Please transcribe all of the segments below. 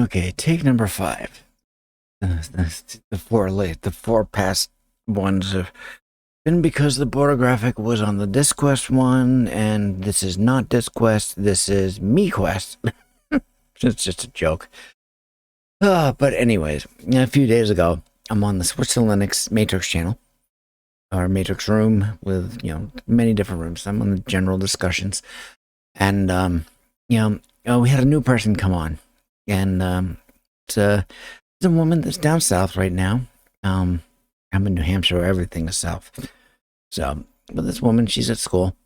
Okay, take number 5. The four past ones have been because the border graphic was on the DiscQuest one, and this is not DiscQuest, this is MeQuest. It's just a joke. But anyways, a few days ago, I'm on the Switch to Linux Matrix channel, our Matrix room with, many different rooms. I'm on the general discussions. And, we had a new person come on. And it's a woman that's down south right now. I'm in New Hampshire where everything is south. So, but this woman, she's at school.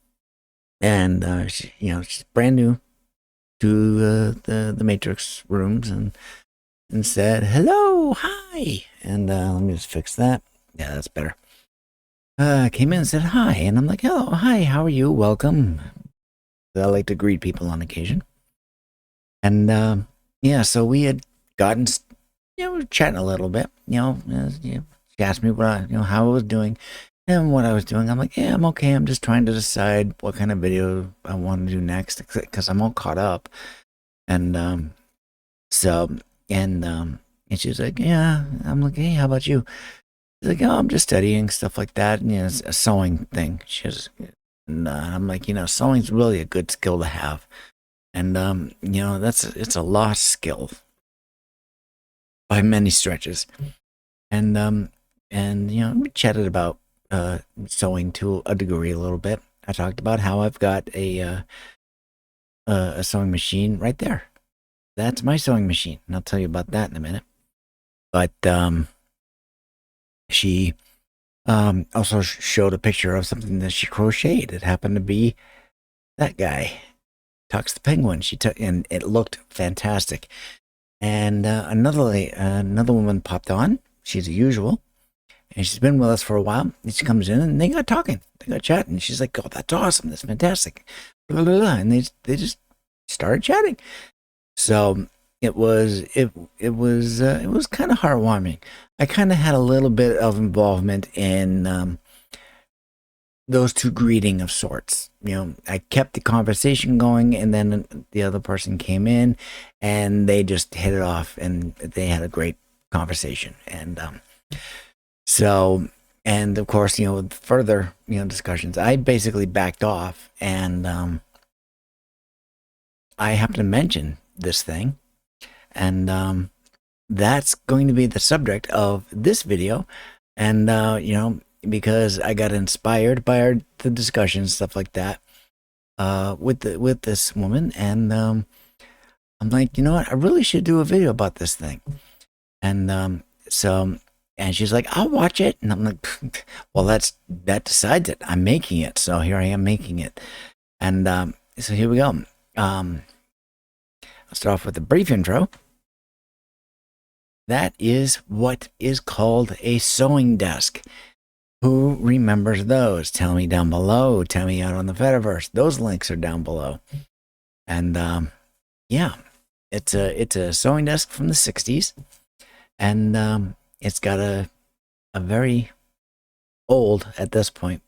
And, she's brand new to the Matrix rooms and said, hello, hi. And let me just fix that. Yeah, that's better. Came in and said hi. And I'm like, oh, hi, how are you? Welcome. I like to greet people on occasion. And so we had gotten, we were chatting a little bit. She asked me what how I was doing and what I was doing. I'm like, yeah, I'm okay. I'm just trying to decide what kind of video I want to do next because I'm all caught up. And and she was like, yeah. I'm like, hey, how about you? She's like, oh, I'm just studying stuff like that. And, it's a sewing thing. And I'm like, sewing's really a good skill to have. And, it's a lost skill by many stretches. And we chatted about sewing to a degree a little bit. I talked about how I've got a sewing machine right there. That's my sewing machine, and I'll tell you about that in a minute. But she also showed a picture of something that she crocheted. It happened to be that guy, Tux the Penguin. And it looked fantastic. And another woman popped on. She's a usual, and she's been with us for a while. And she comes in, and they got talking. They got chatting. She's like, "Oh, that's awesome. That's fantastic." Blah, blah, blah. And they just started chatting. So it was kind of heartwarming. I kind of had a little bit of involvement in those two greeting of sorts. I kept the conversation going, and then the other person came in, and they just hit it off, and they had a great conversation. And and of course, with further discussions, I basically backed off, and I happened to mention this thing, and that's going to be the subject of this video. And because I got inspired by the discussions, stuff like that, with this woman, and I'm like, you know what, I really should do a video about this thing. And and she's like, I'll watch it. And I'm like, well, that decides it. I'm making it, so here I am making it. And so here we go. I'll start off with a brief intro. That is what is called a sewing desk. Who remembers those? Tell me down below. Tell me out on the Fediverse. Those links are down below. And yeah, it's a sewing desk from the 60s. And it's got a very old, at this point,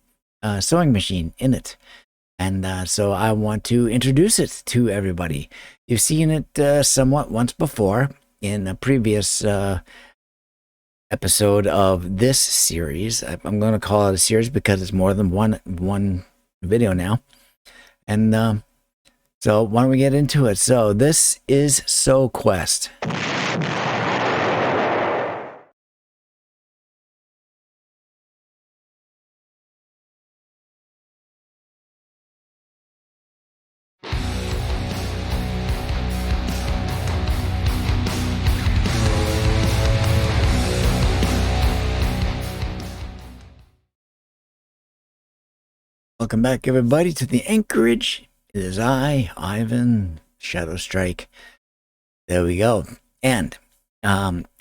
sewing machine in it. And so I want to introduce it to everybody. You've seen it somewhat once before in a previous episode of this series. I'm going to call it a series because it's more than one video now. And so why don't we get into it? So this is SewQuest. Welcome back, everybody, to the AnKorage. It is I, Ivan, Shadow Strike. There we go. And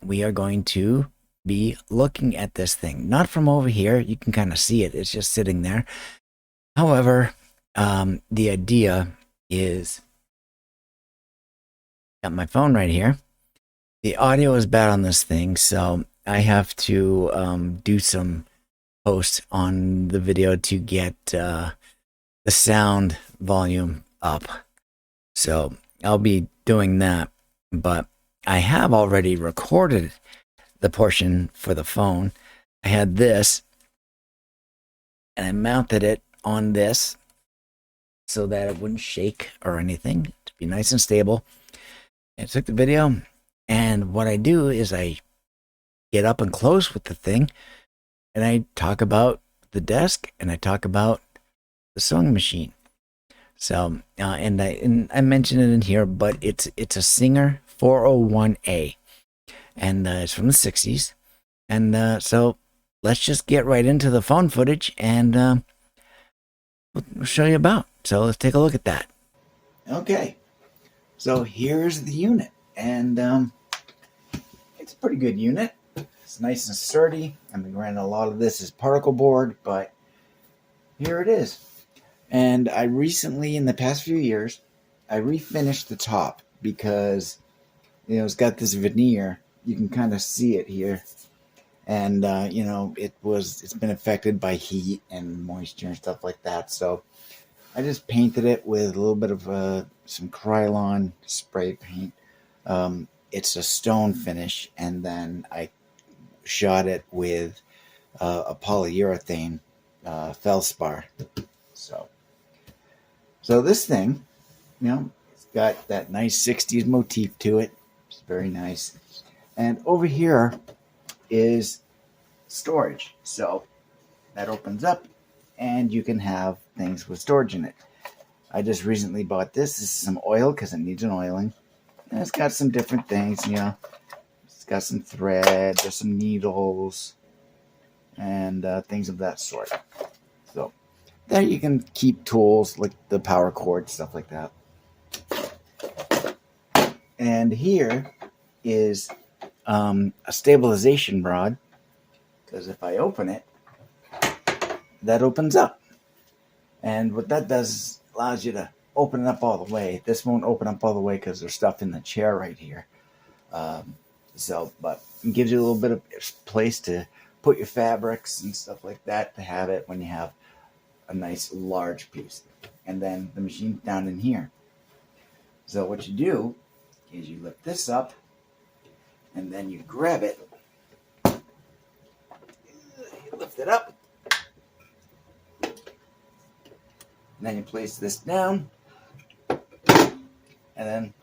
we are going to be looking at this thing. Not from over here. You can kind of see it. It's just sitting there. However, the idea is... Got my phone right here. The audio is bad on this thing, so I have to do some post on the video to get the sound volume up. So I'll be doing that, but I have already recorded the portion for the phone. I had this, and I mounted it on this so that it wouldn't shake or anything, to be nice and stable. And I took the video, and what I do is I get up and close with the thing, and I talk about the desk, and I talk about the sewing machine. So, and I mentioned it in here, but it's a Singer 401A, and it's from the 60s. And so let's just get right into the phone footage, and we'll show you about. So let's take a look at that. Okay, so here's the unit, and it's a pretty good unit. It's nice and sturdy. I mean, granted, a lot of this is particle board, but here it is. And I recently, in the past few years, I refinished the top because, it's got this veneer. You can kind of see it here. And, it's been affected by heat and moisture and stuff like that. So I just painted it with a little bit of some Krylon spray paint. It's a stone finish. And then I shot it with a polyurethane feldspar. So this thing, it's got that nice 60s motif to it. It's very nice. And over here is storage. So that opens up and you can have things with storage in it. I just recently bought this. This is some oil because it needs an oiling. And it's got some different things, It's got some thread, there's some needles, and things of that sort. So there you can keep tools like the power cord, stuff like that. And here is a stabilization rod, because if I open it, that opens up. And what that does is allows you to open it up all the way. This won't open up all the way because there's stuff in the chair right here. But it gives you a little bit of place to put your fabrics and stuff like that, to have it when you have a nice large piece. And then the machine's down in here. So what you do is you lift this up and then you grab it. You lift it up. And then you place this down. And then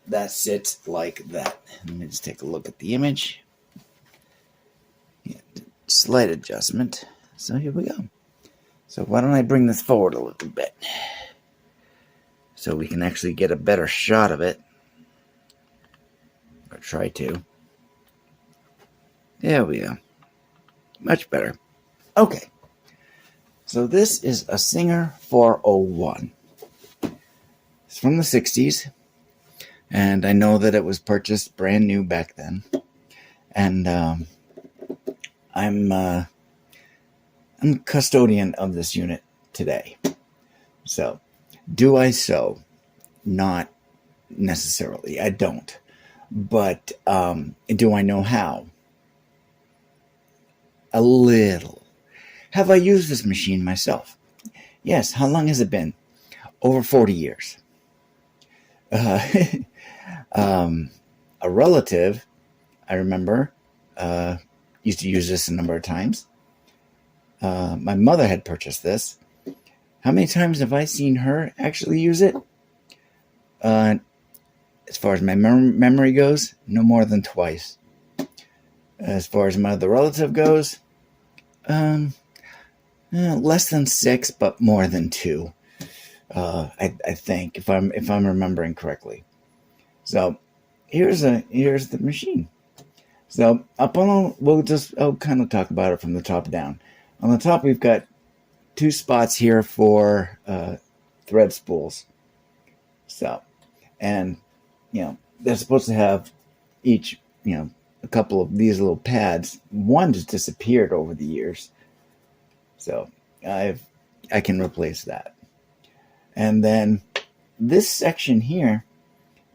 that sits like that. Let me just take a look at the image. Yeah, slight adjustment. So here we go. So why don't I bring this forward a little bit so we can actually get a better shot of it. Or try to. There we go. Much better. Okay. So this is a Singer 401. It's from the 60s. And I know that it was purchased brand new back then. And I'm custodian of this unit today. So, do I sew? Not necessarily. I don't. But do I know how? A little. Have I used this machine myself? Yes. How long has it been? Over 40 years. A relative, I remember, used to use this a number of times. My mother had purchased this. How many times have I seen her actually use it? As far as my memory goes, no more than twice. As far as my other relative goes, less than 6, but more than 2. I think, if I'm remembering correctly. So here's the machine. So I'll kind of talk about it from the top down. On the top, we've got 2 spots here for thread spools. So, and they're supposed to have each a couple of these little pads. One just disappeared over the years, so I can replace that. And then this section here,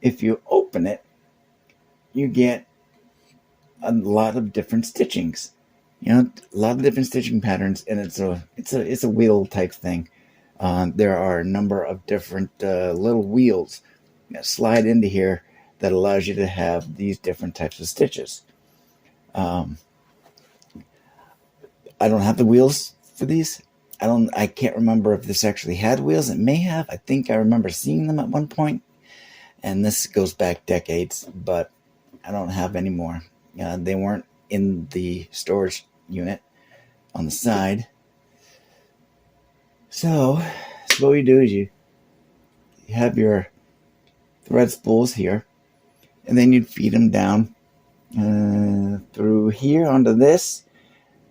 if you open it, you get a lot of different stitchings. A lot of different stitching patterns, and it's a wheel type thing. There are a number of different little wheels that slide into here that allows you to have these different types of stitches. I don't have the wheels for these. I can't remember if this actually had wheels. It may have. I think I remember seeing them at one point, and this goes back decades, but I don't have any more. They weren't in the storage unit on the side. So what you do is you have your thread spools here, and then you'd feed them down through here onto this,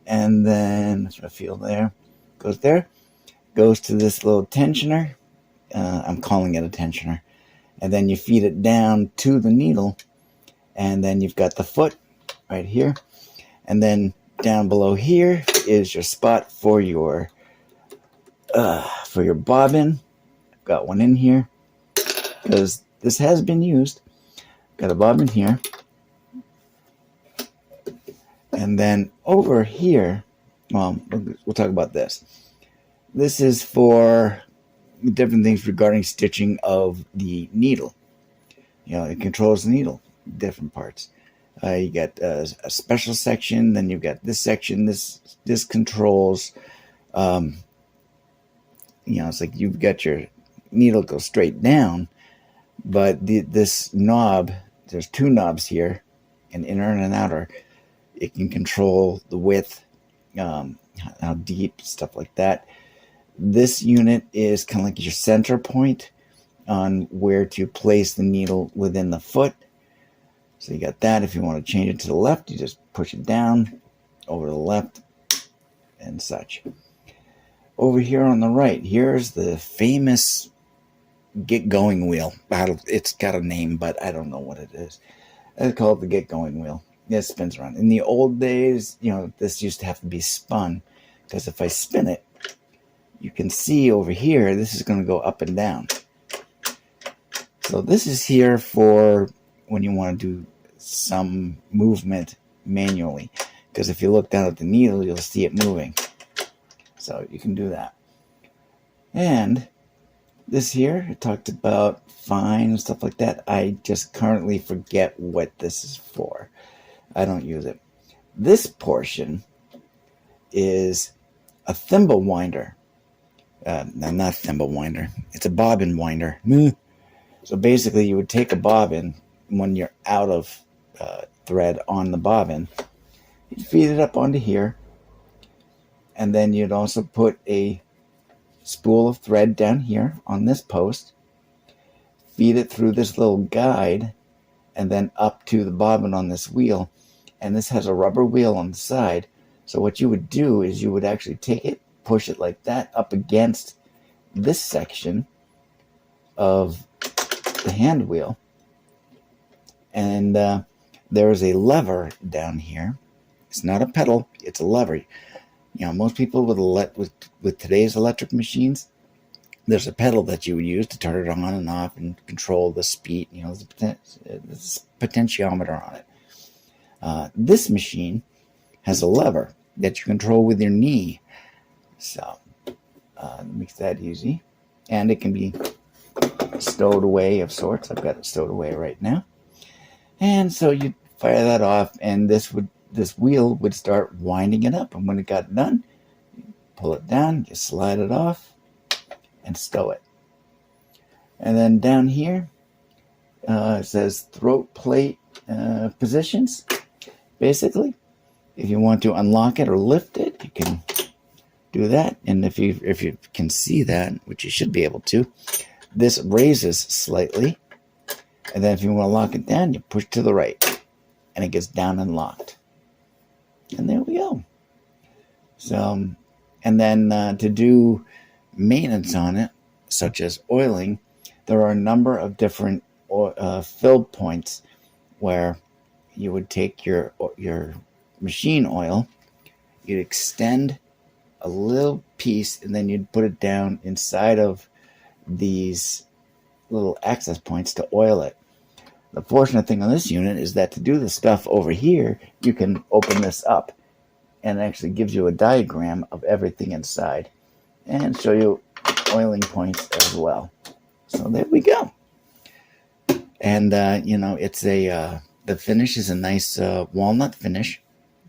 and then that's my feel there. Goes to this little tensioner. I'm calling it a tensioner. And then you feed it down to the needle, and then you've got the foot right here. And then down below here is your spot for your bobbin. I've got one in here because this has been used. Got a bobbin here. And then over here, well, we'll talk about this. This is for different things regarding stitching of the needle. It controls the needle, different parts. You got a special section, then you've got this section. This controls. It's like you've got your needle go straight down, but this knob, there's two knobs here, an inner and an outer. It can control the width, how deep, stuff like that. This unit is kind of like your center point on where to place the needle within the foot. So you got that. If you want to change it to the left, you just push it down over to the left and such. Over here on the right, here's the famous get going wheel. It's got a name, but I don't know what it is. I call it the get going wheel. It spins around. In the old days, this used to have to be spun, because if I spin it, you can see over here, this is going to go up and down. So this is here for when you want to do some movement manually, because if you look down at the needle, you'll see it moving. So you can do that. And this here, I talked about fine and stuff like that. I just currently forget what this is for. I don't use it. This portion is a thimble winder. No, not thimble winder. It's a bobbin winder. So basically, you would take a bobbin when you're out of thread on the bobbin. You'd feed it up onto here. And then you'd also put a spool of thread down here on this post. Feed it through this little guide. And then up to the bobbin on this wheel. And this has a rubber wheel on the side. So what you would do is you would actually take it, push it like that up against this section of the hand wheel. And there is a lever down here. It's not a pedal, it's a lever. Most people with today's electric machines, there's a pedal that you would use to turn it on and off and control the speed. There's a potentiometer on it. This machine has a lever that you control with your knee. So it makes that easy. And it can be stowed away of sorts. I've got it stowed away right now. And so you fire that off, and this wheel would start winding it up. And when it got done, you pull it down, you slide it off, and stow it. And then down here, it says throat plate positions. Basically, if you want to unlock it or lift it, you can do that. And if you can see that, which you should be able to, this raises slightly. And then if you want to lock it down, you push to the right, and it gets down and locked. And there we go. So, and then to do maintenance on it, such as oiling, there are a number of different fill points where you would take your machine oil, you'd extend a little piece, and then you'd put it down inside of these little access points to oil it. The fortunate thing on this unit is that to do the stuff over here, you can open this up, and it actually gives you a diagram of everything inside and show you oiling points as well. So there we go. And you know, it's a the finish is a nice walnut finish.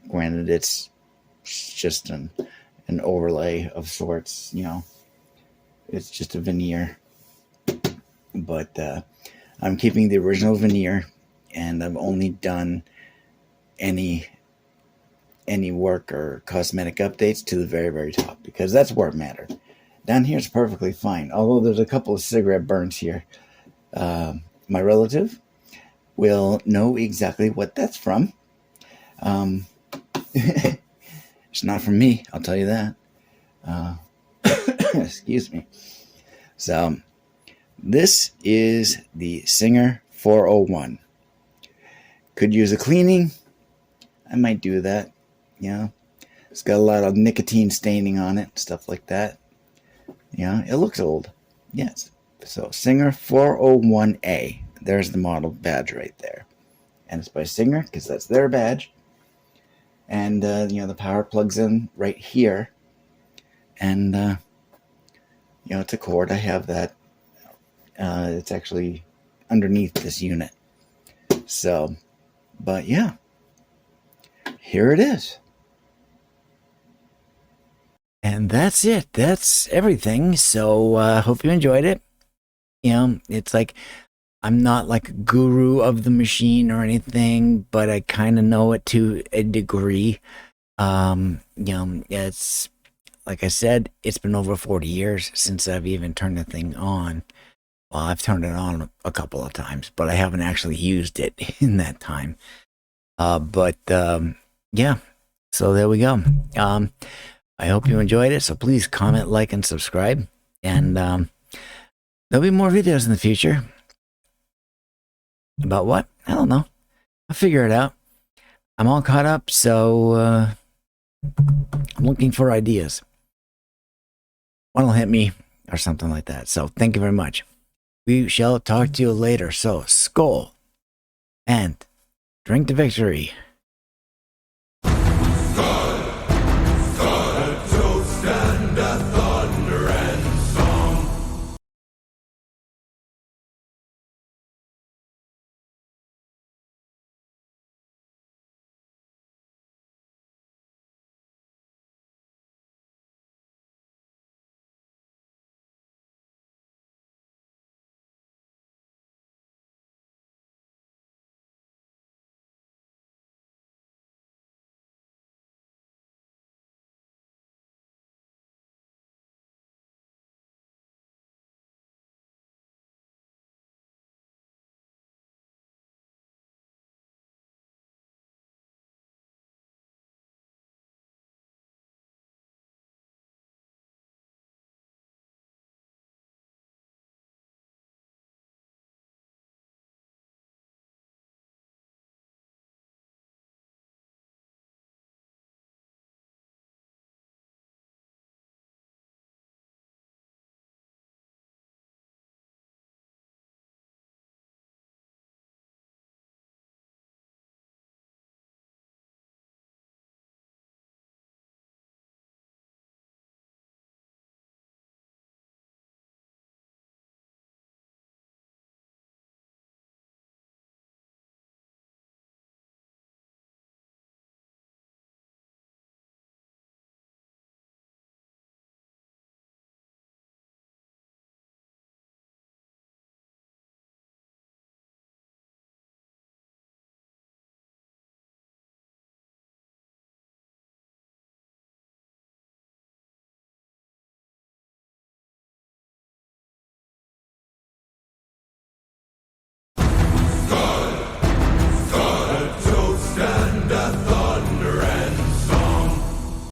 Granted, it's just an overlay of sorts. You know, it's just a veneer, but I'm keeping the original veneer, and I've only done any work or cosmetic updates to the very, very top, because that's where it mattered. Down here is perfectly fine, although there's a couple of cigarette burns here. My relative will know exactly what that's from. It's not from me, I'll tell you that. Excuse me. So, this is the Singer 401. Could use a cleaning. I might do that. Yeah. It's got a lot of nicotine staining on it, stuff like that. Yeah, it looks old. Yes. So, Singer 401A. There's the model badge right there. And it's by Singer because that's their badge. And, you know, the power plugs in right here. And, you know, it's a cord. I have that. It's actually underneath this unit. So, but yeah, here it is. And that's it. That's everything. So, hope you enjoyed it. You know, it's like, I'm not like a guru of the machine or anything, but I kind of know it to a degree. You know, it's like I said, it's been over 40 years since I've even turned the thing on. Well, I've turned it on a couple of times, but I haven't actually used it in that time. But yeah, so there we go. I hope you enjoyed it. So please comment, like, and subscribe. And there'll be more videos in the future. About what? I don't know. I'll figure it out. I'm all caught up, so I'm looking for ideas. One'll hit me or something like that. So thank you very much. We shall talk to you later. So, Skál and drink to victory.